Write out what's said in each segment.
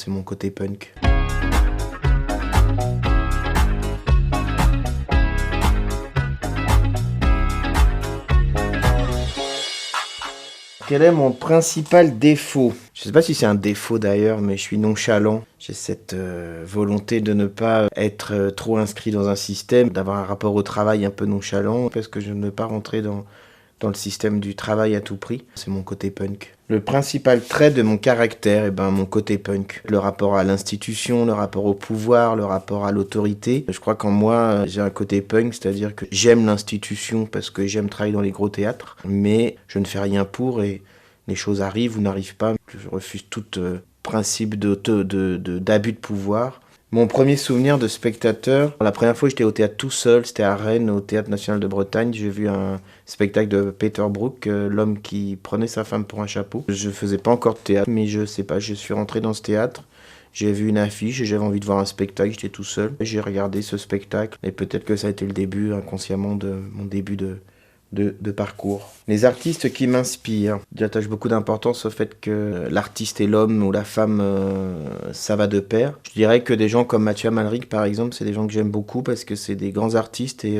c'est mon côté punk. Quel est mon principal défaut? Je sais pas si c'est un défaut d'ailleurs, mais je suis nonchalant. J'ai cette volonté de ne pas être trop inscrit dans un système, d'avoir un rapport au travail un peu nonchalant, parce que je ne veux pas rentrer dans le système du travail à tout prix. C'est mon côté punk. Le principal trait de mon caractère, mon côté punk. Le rapport à l'institution, le rapport au pouvoir, le rapport à l'autorité. Je crois qu'en moi, j'ai un côté punk, c'est-à-dire que j'aime l'institution parce que j'aime travailler dans les gros théâtres, mais je ne fais rien pour et les choses arrivent ou n'arrivent pas. Je refuse tout principe d'abus de pouvoir. Mon premier souvenir de spectateur, la première fois que j'étais au théâtre tout seul, c'était à Rennes, au Théâtre National de Bretagne. J'ai vu un spectacle de Peter Brook, l'homme qui prenait sa femme pour un chapeau. Je faisais pas encore de théâtre, mais je sais pas, je suis rentré dans ce théâtre. J'ai vu une affiche et j'avais envie de voir un spectacle, j'étais tout seul. J'ai regardé ce spectacle et peut-être que ça a été le début inconsciemment de mon début de parcours. Les artistes qui m'inspirent. J'attache beaucoup d'importance au fait que l'artiste et l'homme ou la femme, ça va de pair. Je dirais que des gens comme Mathieu Amalric, par exemple, c'est des gens que j'aime beaucoup parce que c'est des grands artistes et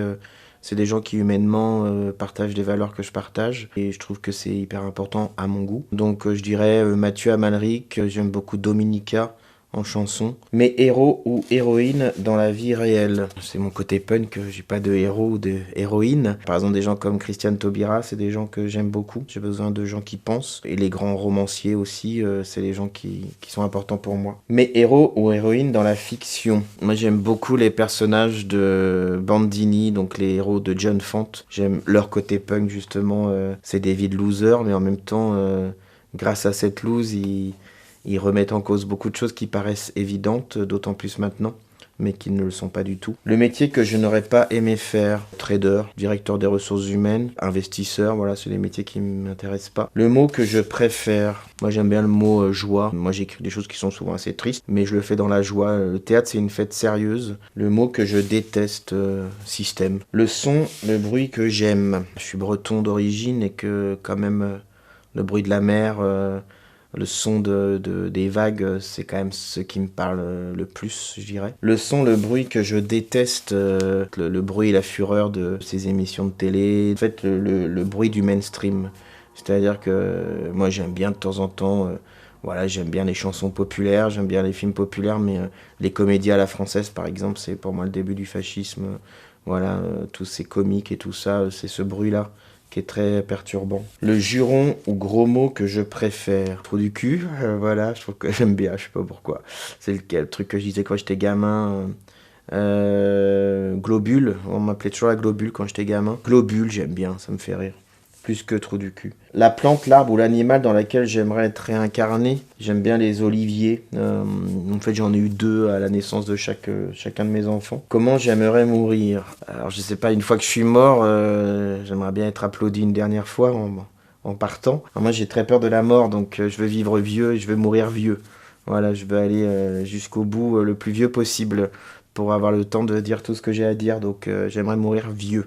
c'est des gens qui humainement partagent des valeurs que je partage et je trouve que c'est hyper important à mon goût. Donc je dirais Mathieu Amalric, j'aime beaucoup Dominica en chanson. Mes héros ou héroïnes dans la vie réelle. C'est mon côté punk, j'ai pas de héros ou de héroïne. Par exemple, des gens comme Christiane Taubira, c'est des gens que j'aime beaucoup. J'ai besoin de gens qui pensent. Et les grands romanciers aussi, c'est des gens qui sont importants pour moi. Mes héros ou héroïnes dans la fiction. Moi, j'aime beaucoup les personnages de Bandini, donc les héros de John Fante. J'aime leur côté punk, justement. C'est des vies de losers, mais en même temps, grâce à cette lose, ils remettent en cause beaucoup de choses qui paraissent évidentes, d'autant plus maintenant, mais qui ne le sont pas du tout. Le métier que je n'aurais pas aimé faire, trader, directeur des ressources humaines, investisseur, voilà, c'est les métiers qui ne m'intéressent pas. Le mot que je préfère, moi j'aime bien le mot joie. Moi j'écris des choses qui sont souvent assez tristes, mais je le fais dans la joie. Le théâtre c'est une fête sérieuse. Le mot que je déteste, système. Le son, le bruit que j'aime. Je suis breton d'origine et que quand même le bruit de la mer... le son des vagues, c'est quand même ce qui me parle le plus, je dirais. Le son, le bruit que je déteste, le bruit et la fureur de ces émissions de télé. En fait, le bruit du mainstream. C'est-à-dire que moi, j'aime bien de temps en temps... voilà, j'aime bien les chansons populaires, j'aime bien les films populaires, mais les comédies à la française, par exemple, c'est pour moi le début du fascisme. Voilà, tous ces comiques et tout ça, c'est ce bruit-là qui est très perturbant. Le juron ou gros mot que je préfère. Trou du cul, voilà, je trouve que j'aime bien, je sais pas pourquoi. C'est le truc que je disais quand j'étais gamin. Globule, on m'appelait toujours la globule quand j'étais gamin. Globule, j'aime bien, ça me fait rire. Plus que trou du cul. La plante, l'arbre ou l'animal dans laquelle j'aimerais être réincarné. J'aime bien les oliviers. En fait, j'en ai eu 2 à la naissance de chacun de mes enfants. Comment j'aimerais mourir? Alors, je sais pas, une fois que je suis mort, j'aimerais bien être applaudi une dernière fois en partant. Alors, moi, j'ai très peur de la mort, donc je veux vivre vieux et je veux mourir vieux. Voilà, je veux aller jusqu'au bout le plus vieux possible pour avoir le temps de dire tout ce que j'ai à dire. Donc, j'aimerais mourir vieux.